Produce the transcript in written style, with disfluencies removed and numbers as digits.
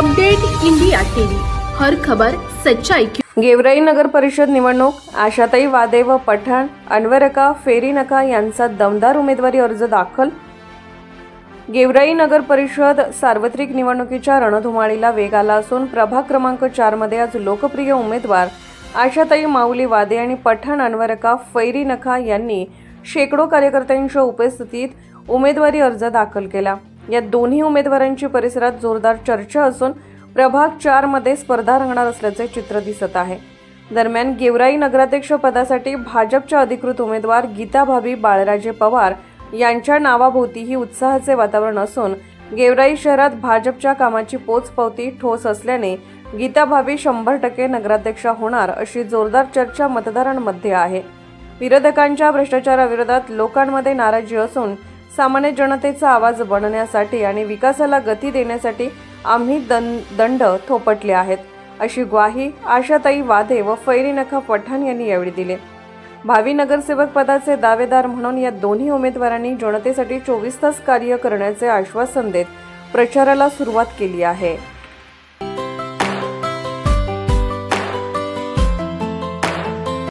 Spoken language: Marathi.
अपडेट इंडिया टीव्ही, हर खबर सच्चाई की। गेवराई नगर परिषद निवडणूक, आशाताई वादे व पठाण अन्वरका फेरी नका यांचा दमदार उमेदवारी अर्ज दाखल। गेवराई नगर परिषद सार्वत्रिक निवडणुकीच्या रणधुमाळीला वेग आला असून प्रभाग क्रमांक 4 मध्ये आज लोकप्रिय उमेदवार आशाताई माऊली वादे आणि पठाण अन्वरका फेरी नका यांनी शेकडो कार्यकर्त्यांच्या उपस्थितीत उमेदवारी अर्ज दाखल केला। या दोन्ही उमेदवारांची परिसरात जोरदार चर्चा असून प्रभाग 4 मध्ये स्पर्धा रंगणार असल्याचे चित्र दिसत आहे। दरम्यान गेवराई नगराध्यक्ष पदासाठी भाजपच्या अधिकृत उमेदवार गीता भाभी बाळराजे पवार यांच्या नावाभोवतीही उत्साहाचे वातावरण असून गेवराई शहरात भाजपच्या कामाची पोचपावती ठोस असल्याने गीता भाभी 100% नगराध्यक्ष होणार अशी जोरदार चर्चा मतदारांमध्ये आहे। विरोधकांच्या भ्रष्टाचाराविरोधात लोकांमध्ये नाराजी असून सामान्य जनतेचा आवाज बनण्यासाठी आणि विकासाला गती देण्यासाठी आम्ही दंड थोपटले आहेत, अशी ग्वाही आशाताई वादे व फेरी नका पठाण यांनी यावेळी दिली। भावी नगरसेवक पदाचे दावेदार म्हणून या दोन्ही उमेदवारांनी जनतेसाठी 24 तास कार्य करण्याचे आश्वासन देत प्रचाराला सुरुवात केली आहे।